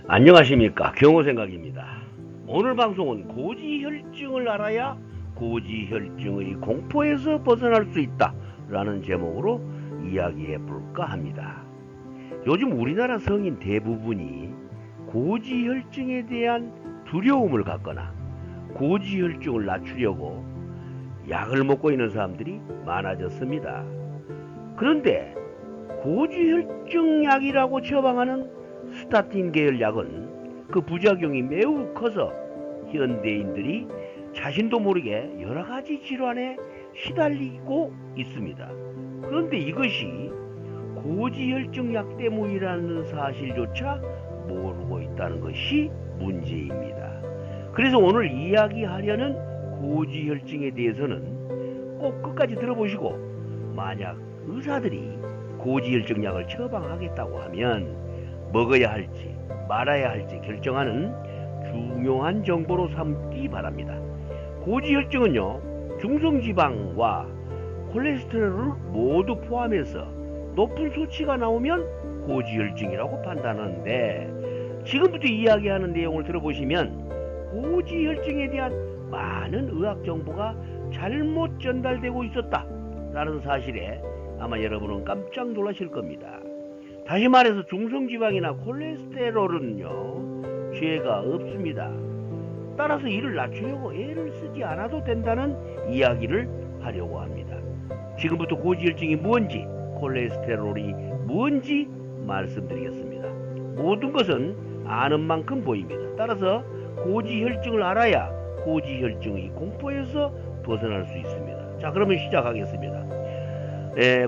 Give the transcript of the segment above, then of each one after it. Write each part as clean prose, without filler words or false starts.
안녕하십니까, 경호생각입니다. 오늘 방송은 고지혈증을 알아야 고지혈증의 공포에서 벗어날 수 있다 라는 제목으로 이야기해 볼까 합니다. 요즘 우리나라 성인 대부분이 고지혈증에 대한 두려움을 갖거나 고지혈증을 낮추려고 약을 먹고 있는 사람들이 많아졌습니다. 그런데 고지혈증 약이라고 처방하는 스타틴 계열 약은 그 부작용이 매우 커서 현대인들이 자신도 모르게 여러가지 질환에 시달리고 있습니다. 그런데 이것이 고지혈증 약 때문이라는 사실조차 모르고 있다는 것이 문제입니다. 그래서 오늘 이야기하려는 고지혈증에 대해서는 꼭 끝까지 들어보시고, 만약 의사들이 고지혈증 약을 처방하겠다고 하면 먹어야 할지 말아야 할지 결정하는 중요한 정보로 삼기 바랍니다. 고지혈증은요, 중성지방과 콜레스테롤을 모두 포함해서 높은 수치가 나오면 고지혈증이라고 판단하는데, 지금부터 이야기하는 내용을 들어보시면 고지혈증에 대한 많은 의학 정보가 잘못 전달되고 있었다 라는 사실에 아마 여러분은 깜짝 놀라실 겁니다. 다시 말해서 중성지방이나 콜레스테롤은요, 죄가 없습니다. 따라서 이를 낮추려고 애를 쓰지 않아도 된다는 이야기를 하려고 합니다. 지금부터 고지혈증이 뭔지, 콜레스테롤이 뭔지 말씀드리겠습니다. 모든 것은 아는 만큼 보입니다. 따라서 고지혈증을 알아야 고지혈증의 공포에서 벗어날 수 있습니다. 자, 그러면 시작하겠습니다.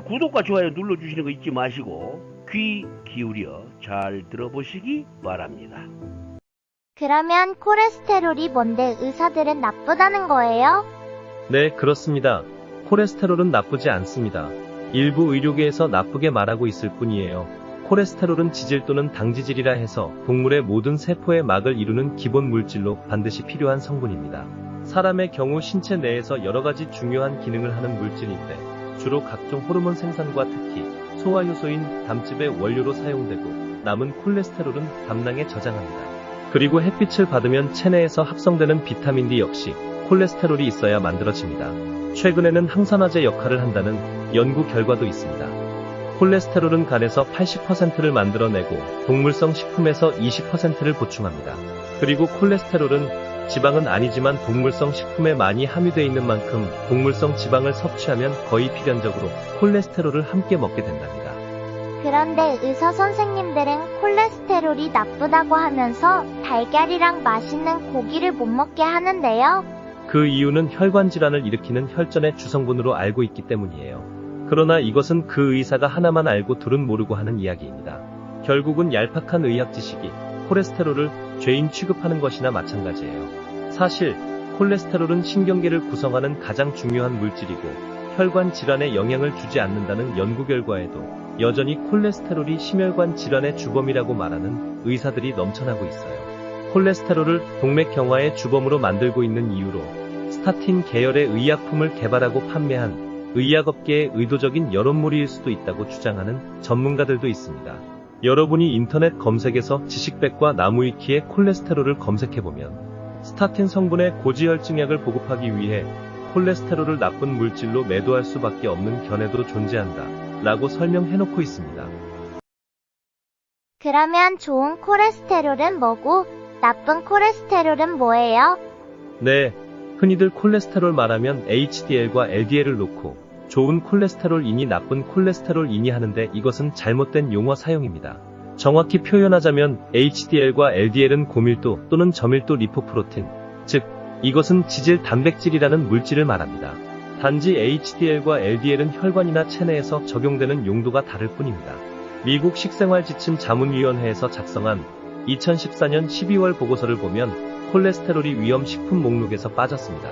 구독과 좋아요 눌러주시는 거 잊지 마시고 귀 기울여 잘 들어보시기 바랍니다. 그러면 콜레스테롤이 뭔데 의사들은 나쁘다는 거예요? 네, 그렇습니다. 콜레스테롤은 나쁘지 않습니다. 일부 의료계에서 나쁘게 말하고 있을 뿐이에요. 콜레스테롤은 지질 또는 당지질이라 해서 동물의 모든 세포의 막을 이루는 기본 물질로 반드시 필요한 성분입니다. 사람의 경우 신체 내에서 여러가지 중요한 기능을 하는 물질인데, 주로 각종 호르몬 생산과 특히 소화효소인 담즙의 원료로 사용되고, 남은 콜레스테롤은 담낭에 저장합니다. 그리고 햇빛을 받으면 체내에서 합성되는 비타민 D 역시 콜레스테롤이 있어야 만들어집니다. 최근에는 항산화제 역할을 한다는 연구 결과도 있습니다. 콜레스테롤은 간에서 80%를 만들어내고 동물성 식품에서 20%를 보충합니다. 그리고 콜레스테롤은 지방은 아니지만 동물성 식품에 많이 함유되어 있는 만큼 동물성 지방을 섭취하면 거의 필연적으로 콜레스테롤을 함께 먹게 된답니다. 그런데 의사 선생님들은 콜레스테롤이 나쁘다고 하면서 달걀이랑 맛있는 고기를 못 먹게 하는데요. 그 이유는 혈관 질환을 일으키는 혈전의 주성분으로 알고 있기 때문이에요. 그러나 이것은 그 의사가 하나만 알고 둘은 모르고 하는 이야기입니다. 결국은 얄팍한 의학 지식이 콜레스테롤을 죄인 취급하는 것이나 마찬가지예요. 사실 콜레스테롤은 신경계를 구성하는 가장 중요한 물질이고, 혈관 질환에 영향을 주지 않는다는 연구 결과에도 여전히 콜레스테롤이 심혈관 질환의 주범이라고 말하는 의사들이 넘쳐나고 있어요. 콜레스테롤을 동맥경화의 주범으로 만들고 있는 이유로 스타틴 계열의 의약품을 개발하고 판매한 의약업계의 의도적인 여론몰이일 수도 있다고 주장하는 전문가들도 있습니다. 여러분이 인터넷 검색에서 지식백과 나무위키에 콜레스테롤을 검색해보면 스타틴 성분의 고지혈증약을 보급하기 위해 콜레스테롤을 나쁜 물질로 매도할 수밖에 없는 견해도 존재한다 라고 설명해놓고 있습니다. 그러면 좋은 콜레스테롤은 뭐고 나쁜 콜레스테롤은 뭐예요? 네, 흔히들 콜레스테롤 말하면 HDL과 LDL을 놓고 좋은 콜레스테롤이니 나쁜 콜레스테롤이니 하는데, 이것은 잘못된 용어 사용입니다. 정확히 표현하자면 HDL과 LDL은 고밀도 또는 저밀도 리포프로틴, 즉 이것은 지질 단백질이라는 물질을 말합니다. 단지 HDL과 LDL은 혈관이나 체내에서 적용되는 용도가 다를 뿐입니다. 미국 식생활지침 자문위원회에서 작성한 2014년 12월 보고서를 보면 콜레스테롤이 위험 식품 목록에서 빠졌습니다.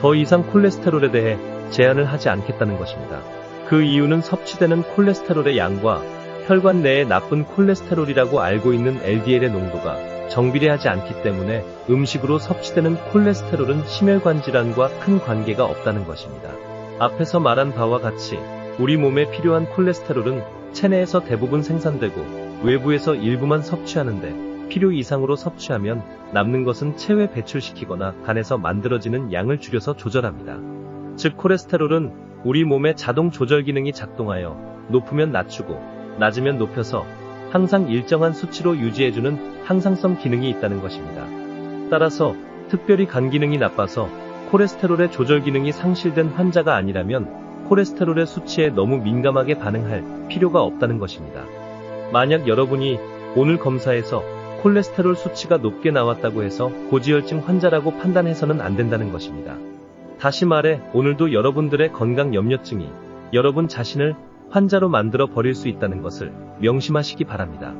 더 이상 콜레스테롤에 대해 제한을 하지 않겠다는 것입니다. 그 이유는 섭취되는 콜레스테롤의 양과 혈관 내에 나쁜 콜레스테롤이라고 알고 있는 LDL의 농도가 정비례하지 않기 때문에 음식으로 섭취되는 콜레스테롤은 심혈관 질환과 큰 관계가 없다는 것입니다. 앞에서 말한 바와 같이 우리 몸에 필요한 콜레스테롤은 체내에서 대부분 생산되고 외부에서 일부만 섭취하는데 필요 이상으로 섭취하면 남는 것은 체외 배출시키거나 간에서 만들어지는 양을 줄여서 조절합니다. 즉 콜레스테롤은 우리 몸의 자동 조절 기능이 작동하여 높으면 낮추고 낮으면 높여서 항상 일정한 수치로 유지해주는 항상성 기능이 있다는 것입니다. 따라서 특별히 간 기능이 나빠서 콜레스테롤의 조절 기능이 상실된 환자가 아니라면 콜레스테롤의 수치에 너무 민감하게 반응할 필요가 없다는 것입니다. 만약 여러분이 오늘 검사에서 콜레스테롤 수치가 높게 나왔다고 해서 고지혈증 환자라고 판단해서는 안 된다는 것입니다. 다시 말해 오늘도 여러분들의 건강 염려증이 여러분 자신을 환자로 만들어 버릴 수 있다는 것을 명심하시기 바랍니다.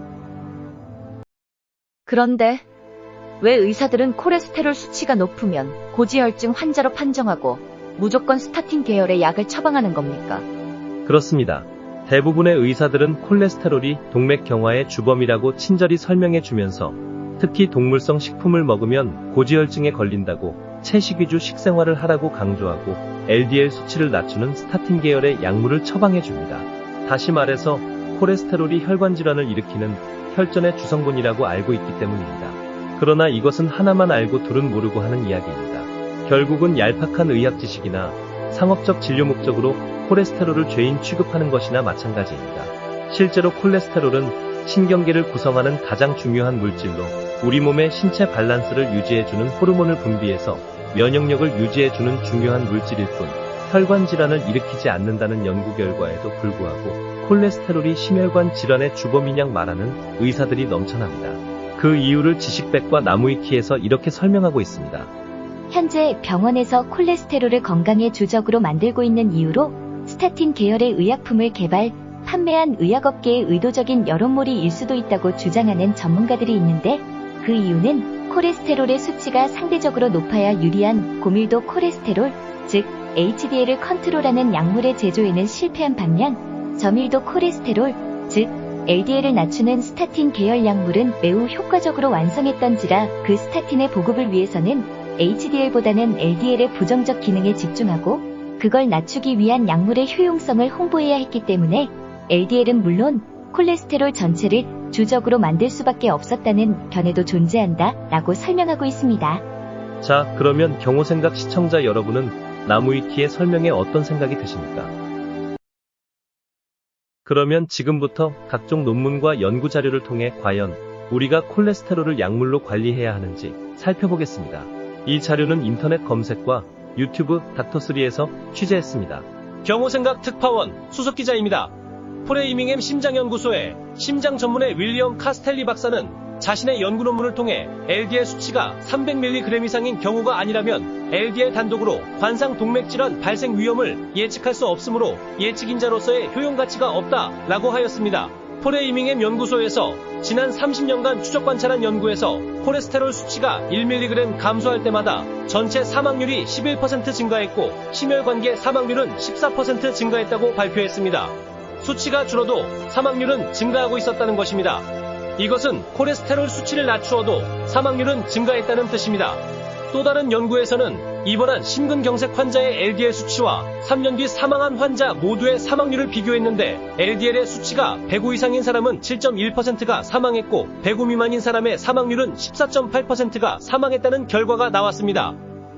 그런데 왜 의사들은 콜레스테롤 수치가 높으면 고지혈증 환자로 판정하고 무조건 스타틴 계열의 약을 처방하는 겁니까? 그렇습니다. 대부분의 의사들은 콜레스테롤이 동맥 경화의 주범이라고 친절히 설명해 주면서 특히 동물성 식품을 먹으면 고지혈증에 걸린다고 채식 위주 식생활을 하라고 강조하고 LDL 수치를 낮추는 스타틴 계열의 약물을 처방해 줍니다. 다시 말해서 콜레스테롤이 혈관 질환을 일으키는 혈전의 주성분이라고 알고 있기 때문입니다. 그러나 이것은 하나만 알고 둘은 모르고 하는 이야기입니다. 결국은 얄팍한 의학 지식이나 상업적 진료 목적으로 콜레스테롤을 죄인 취급하는 것이나 마찬가지입니다. 실제로 콜레스테롤은 신경계를 구성하는 가장 중요한 물질로 우리 몸의 신체 밸런스를 유지해주는 호르몬을 분비해서 면역력을 유지해주는 중요한 물질일 뿐 혈관 질환을 일으키지 않는다는 연구 결과에도 불구하고 콜레스테롤이 심혈관 질환의 주범이냐 말하는 의사들이 넘쳐납니다. 그 이유를 지식백과 나무위키에서 이렇게 설명하고 있습니다. 현재 병원에서 콜레스테롤을 건강의 주적으로 만들고 있는 이유로 스타틴 계열의 의약품을 개발, 판매한 의약업계의 의도적인 여론몰이일 수도 있다고 주장하는 전문가들이 있는데 그 이유는 콜레스테롤의 수치가 상대적으로 높아야 유리한 고밀도 콜레스테롤, 즉 HDL을 컨트롤하는 약물의 제조에는 실패한 반면 저밀도 콜레스테롤, 즉 LDL을 낮추는 스타틴 계열 약물은 매우 효과적으로 완성했던지라 그 스타틴의 보급을 위해서는 HDL보다는 LDL의 부정적 기능에 집중하고 그걸 낮추기 위한 약물의 효용성을 홍보해야 했기 때문에 LDL은 물론 콜레스테롤 전체를 주적으로 만들 수밖에 없었다는 견해도 존재한다 라고 설명하고 있습니다. 자, 그러면 경호생각 시청자 여러분은 나무위키의 설명에 어떤 생각이 드십니까? 그러면 지금부터 각종 논문과 연구 자료를 통해 과연 우리가 콜레스테롤을 약물로 관리해야 하는지 살펴보겠습니다. 이 자료는 인터넷 검색과 유튜브 닥터3에서 취재했습니다. 경호생각 특파원 수석기자입니다. 프레이밍햄 심장연구소의 심장 전문의 윌리엄 카스텔리 박사는 자신의 연구 논문을 통해 LDL 수치가 300mg 이상인 경우가 아니라면 LDL 단독으로 관상 동맥질환 발생 위험을 예측할 수 없으므로 예측인자로서의 효용 가치가 없다라고 하였습니다. 프레이밍햄 연구소에서 지난 30년간 추적 관찰한 연구에서 콜레스테롤 수치가 1mg 감소할 때마다 전체 사망률이 11% 증가했고 심혈관계 사망률은 14% 증가했다고 발표했습니다. 수치가 줄어도 사망률은 증가하고 있었다는 것입니다. 이것은 콜레스테롤 수치를 낮추어도 사망률은 증가했다는 뜻입니다. 또 다른 연구에서는 입원한 심근경색 환자의 LDL 수치와 3년 뒤 사망한 환자 모두의 사망률을 비교했는데 LDL의 수치가 105 이상인 사람은 7.1%가 사망했고 105 미만인 사람의 사망률은 14.8%가 사망했다는 결과가 나왔습니다.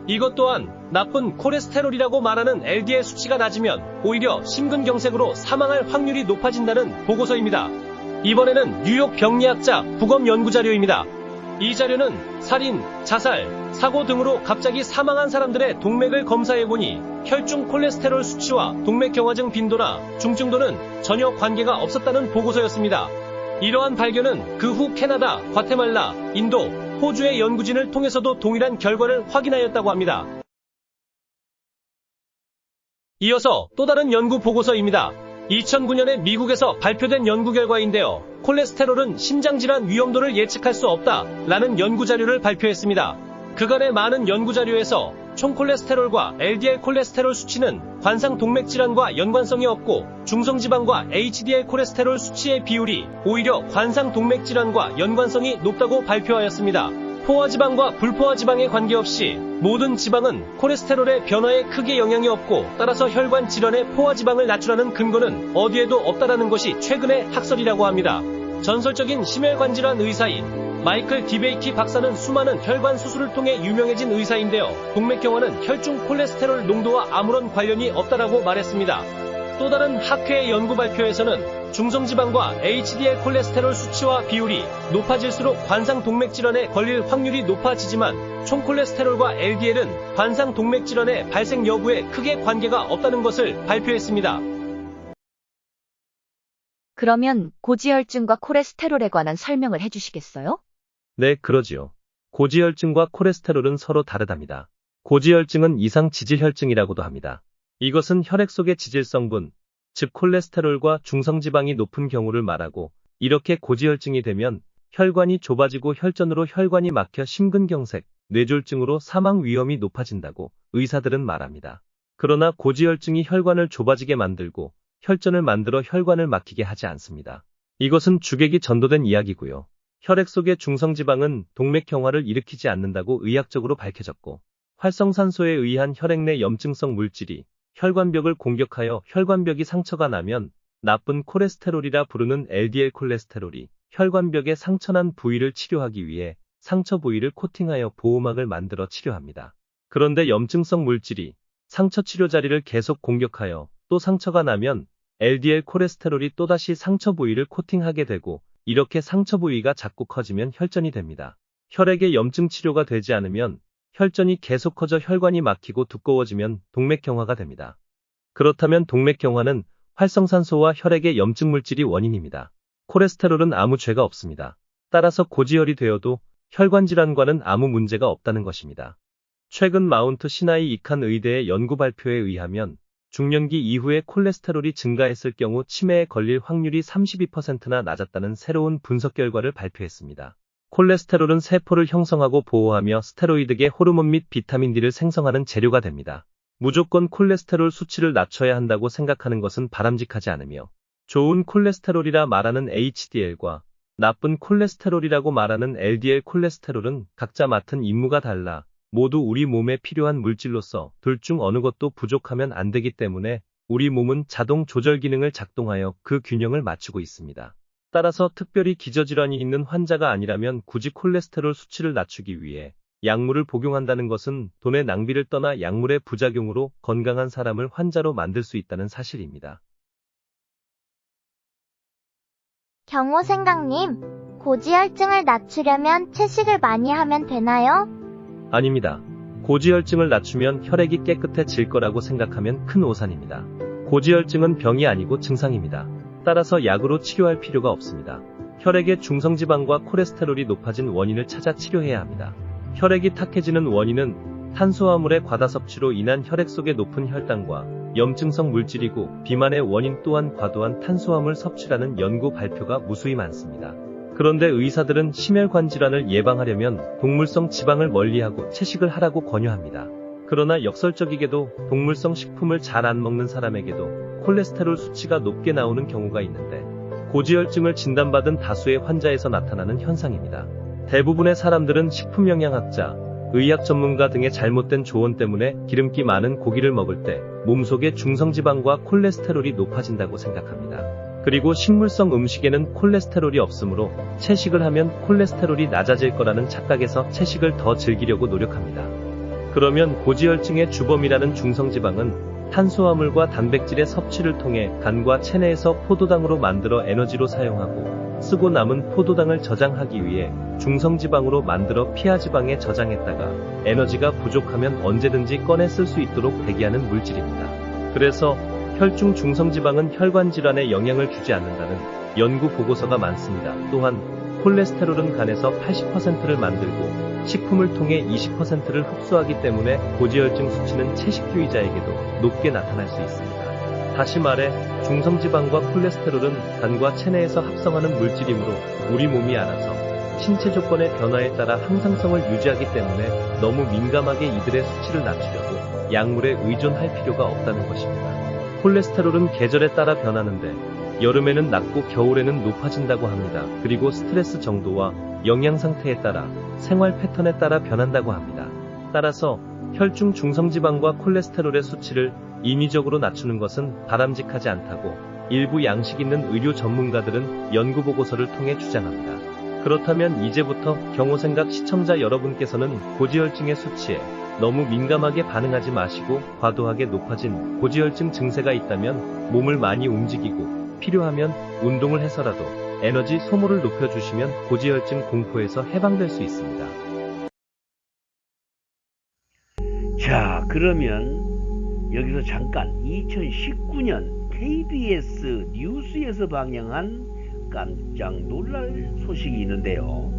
이것 또한 나쁜 콜레스테롤이라고 말하는 LDL 수치가 낮으면 오히려 심근경색으로 사망할 확률이 높아진다는 보고서입니다. 이번에는 뉴욕 병리학자 부검 연구자료입니다. 이 자료는 살인, 자살, 사고 등으로 갑자기 사망한 사람들의 동맥을 검사해보니 혈중 콜레스테롤 수치와 동맥경화증 빈도나 중증도는 전혀 관계가 없었다는 보고서였습니다. 이러한 발견은 그 후 캐나다, 과테말라, 인도, 호주의 연구진을 통해서도 동일한 결과를 확인하였다고 합니다. 이어서 또 다른 연구 보고서입니다. 2009년에 미국에서 발표된 연구 결과인데요. 콜레스테롤은 심장질환 위험도를 예측할 수 없다라는 연구 자료를 발표했습니다. 그간의 많은 연구 자료에서 총 콜레스테롤과 LDL 콜레스테롤 수치는 관상 동맥질환과 연관성이 없고 중성지방과 HDL 콜레스테롤 수치의 비율이 오히려 관상 동맥질환과 연관성이 높다고 발표하였습니다. 포화지방과 불포화지방에 관계없이 모든 지방은 콜레스테롤의 변화에 크게 영향이 없고 따라서 혈관 질환의 포화지방을 낮추라는 근거는 어디에도 없다라는 것이 최근의 학설이라고 합니다. 전설적인 심혈관질환 의사인 마이클 디베이키 박사는 수많은 혈관 수술을 통해 유명해진 의사인데요. 동맥경화는 혈중 콜레스테롤 농도와 아무런 관련이 없다라고 말했습니다. 또 다른 학회의 연구 발표에서는 중성지방과 HDL 콜레스테롤 수치와 비율이 높아질수록 관상동맥질환에 걸릴 확률이 높아지지만 총 콜레스테롤과 LDL은 관상동맥질환의 발생 여부에 크게 관계가 없다는 것을 발표했습니다. 그러면 고지혈증과 콜레스테롤에 관한 설명을 해주시겠어요? 네, 그러지요. 고지혈증과 콜레스테롤은 서로 다르답니다. 고지혈증은 이상 지질혈증이라고도 합니다. 이것은 혈액 속의 지질성분, 즉 콜레스테롤과 중성지방이 높은 경우를 말하고, 이렇게 고지혈증이 되면 혈관이 좁아지고 혈전으로 혈관이 막혀 심근경색, 뇌졸중으로 사망 위험이 높아진다고 의사들은 말합니다. 그러나 고지혈증이 혈관을 좁아지게 만들고 혈전을 만들어 혈관을 막히게 하지 않습니다. 이것은 주객이 전도된 이야기고요. 혈액 속의 중성지방은 동맥경화를 일으키지 않는다고 의학적으로 밝혀졌고, 활성산소에 의한 혈액 내 염증성 물질이 혈관벽을 공격하여 혈관벽이 상처가 나면 나쁜 콜레스테롤이라 부르는 LDL 콜레스테롤이 혈관벽에 상처난 부위를 치료하기 위해 상처 부위를 코팅하여 보호막을 만들어 치료합니다. 그런데 염증성 물질이 상처 치료 자리를 계속 공격하여 또 상처가 나면 LDL 콜레스테롤이 또다시 상처 부위를 코팅하게 되고, 이렇게 상처 부위가 자꾸 커지면 혈전이 됩니다. 혈액의 염증 치료가 되지 않으면 혈전이 계속 커져 혈관이 막히고 두꺼워지면 동맥경화가 됩니다. 그렇다면 동맥경화는 활성산소와 혈액의 염증 물질이 원인입니다. 콜레스테롤은 아무 죄가 없습니다. 따라서 고지혈이 되어도 혈관 질환과는 아무 문제가 없다는 것입니다. 최근 마운트 시나이 이칸 의대의 연구 발표에 의하면 중년기 이후에 콜레스테롤이 증가했을 경우 치매에 걸릴 확률이 32%나 낮았다는 새로운 분석 결과를 발표했습니다. 콜레스테롤은 세포를 형성하고 보호하며 스테로이드계 호르몬 및 비타민 D를 생성하는 재료가 됩니다. 무조건 콜레스테롤 수치를 낮춰야 한다고 생각하는 것은 바람직하지 않으며, 좋은 콜레스테롤이라 말하는 HDL과 나쁜 콜레스테롤이라고 말하는 LDL 콜레스테롤은 각자 맡은 임무가 달라 모두 우리 몸에 필요한 물질로서 둘 중 어느 것도 부족하면 안 되기 때문에 우리 몸은 자동 조절 기능을 작동하여 그 균형을 맞추고 있습니다. 따라서 특별히 기저질환이 있는 환자가 아니라면 굳이 콜레스테롤 수치를 낮추기 위해 약물을 복용한다는 것은 돈의 낭비를 떠나 약물의 부작용으로 건강한 사람을 환자로 만들 수 있다는 사실입니다. 경호생강님, 고지혈증을 낮추려면 채식을 많이 하면 되나요? 아닙니다. 고지혈증을 낮추면 혈액이 깨끗해질 거라고 생각하면 큰 오산입니다. 고지혈증은 병이 아니고 증상입니다. 따라서 약으로 치료할 필요가 없습니다. 혈액의 중성지방과 콜레스테롤이 높아진 원인을 찾아 치료해야 합니다. 혈액이 탁해지는 원인은 탄수화물의 과다 섭취로 인한 혈액 속의 높은 혈당과 염증성 물질이고, 비만의 원인 또한 과도한 탄수화물 섭취라는 연구 발표가 무수히 많습니다. 그런데 의사들은 심혈관 질환을 예방하려면 동물성 지방을 멀리하고 채식을 하라고 권유합니다. 그러나 역설적이게도 동물성 식품을 잘 안 먹는 사람에게도 콜레스테롤 수치가 높게 나오는 경우가 있는데, 고지혈증을 진단받은 다수의 환자에서 나타나는 현상입니다. 대부분의 사람들은 식품영양학자, 의학 전문가 등의 잘못된 조언 때문에 기름기 많은 고기를 먹을 때 몸속의 중성지방과 콜레스테롤이 높아진다고 생각합니다. 그리고 식물성 음식에는 콜레스테롤이 없으므로 채식을 하면 콜레스테롤이 낮아질 거라는 착각에서 채식을 더 즐기려고 노력합니다. 그러면 고지혈증의 주범이라는 중성지방은 탄수화물과 단백질의 섭취를 통해 간과 체내에서 포도당으로 만들어 에너지로 사용하고, 쓰고 남은 포도당을 저장하기 위해 중성지방으로 만들어 피하지방에 저장했다가 에너지가 부족하면 언제든지 꺼내 쓸 수 있도록 대기하는 물질입니다. 그래서 혈중 중성지방은 혈관 질환에 영향을 주지 않는다는 연구 보고서가 많습니다. 또한 콜레스테롤은 간에서 80%를 만들고 식품을 통해 20%를 흡수하기 때문에 고지혈증 수치는 채식주의자에게도 높게 나타날 수 있습니다. 다시 말해 중성지방과 콜레스테롤은 간과 체내에서 합성하는 물질이므로 우리 몸이 알아서 신체 조건의 변화에 따라 항상성을 유지하기 때문에 너무 민감하게 이들의 수치를 낮추려고 약물에 의존할 필요가 없다는 것입니다. 콜레스테롤은 계절에 따라 변하는데 여름에는 낮고 겨울에는 높아진다고 합니다. 그리고 스트레스 정도와 영양 상태에 따라 생활 패턴에 따라 변한다고 합니다. 따라서 혈중 중성지방과 콜레스테롤의 수치를 인위적으로 낮추는 것은 바람직하지 않다고 일부 양식 있는 의료 전문가들은 연구 보고서를 통해 주장합니다. 그렇다면 이제부터 경호생각 시청자 여러분께서는 고지혈증의 수치에 너무 민감하게 반응하지 마시고 과도하게 높아진 고지혈증 증세가 있다면 몸을 많이 움직이고 필요하면 운동을 해서라도 에너지 소모를 높여주시면 고지혈증 공포에서 해방될 수 있습니다. 자, 그러면 여기서 잠깐 2019년 KBS 뉴스에서 방영한 깜짝 놀랄 소식이 있는데요.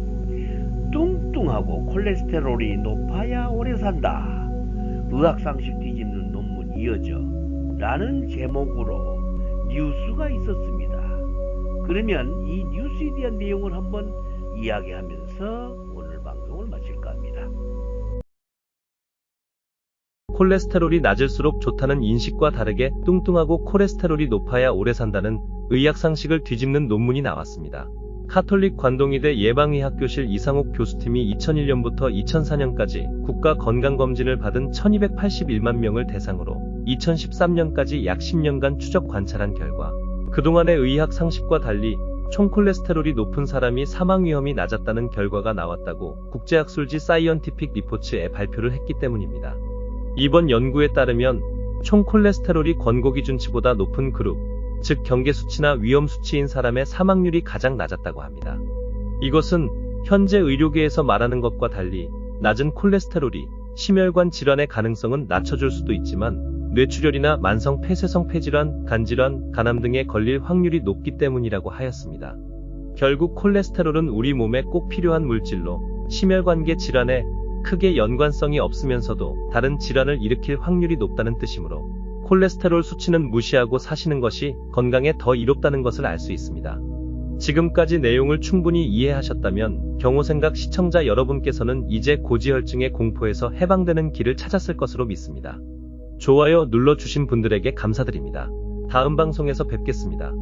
뚱뚱하고 콜레스테롤이 높아야 오래 산다. 의학상식 뒤집는 논문 이어져 라는 제목으로 뉴스가 있었습니다. 그러면 이 뉴스에 대한 내용을 한번 이야기하면서 오늘 방송을 마칠까 합니다. 콜레스테롤이 낮을수록 좋다는 인식과 다르게 뚱뚱하고 콜레스테롤이 높아야 오래 산다는 의학상식을 뒤집는 논문이 나왔습니다. 카톨릭 관동의대 예방의학교실 이상옥 교수팀이 2001년부터 2004년까지 국가건강검진을 받은 1281만 명을 대상으로 2013년까지 약 10년간 추적 관찰한 결과 그동안의 의학상식과 달리 총 콜레스테롤이 높은 사람이 사망 위험이 낮았다는 결과가 나왔다고 국제학술지 사이언티픽 리포츠에 발표를 했기 때문입니다. 이번 연구에 따르면 총 콜레스테롤이 권고 기준치보다 높은 그룹, 즉 경계 수치나 위험 수치인 사람의 사망률이 가장 낮았다고 합니다. 이것은 현재 의료계에서 말하는 것과 달리 낮은 콜레스테롤이 심혈관 질환의 가능성은 낮춰줄 수도 있지만 뇌출혈이나 만성 폐쇄성 폐질환, 간질환, 간암 등에 걸릴 확률이 높기 때문이라고 하였습니다. 결국 콜레스테롤은 우리 몸에 꼭 필요한 물질로 심혈관계 질환에 크게 연관성이 없으면서도 다른 질환을 일으킬 확률이 높다는 뜻이므로 콜레스테롤 수치는 무시하고 사시는 것이 건강에 더 이롭다는 것을 알 수 있습니다. 지금까지 내용을 충분히 이해하셨다면 경호생각 시청자 여러분께서는 이제 고지혈증의 공포에서 해방되는 길을 찾았을 것으로 믿습니다. 좋아요 눌러주신 분들에게 감사드립니다. 다음 방송에서 뵙겠습니다.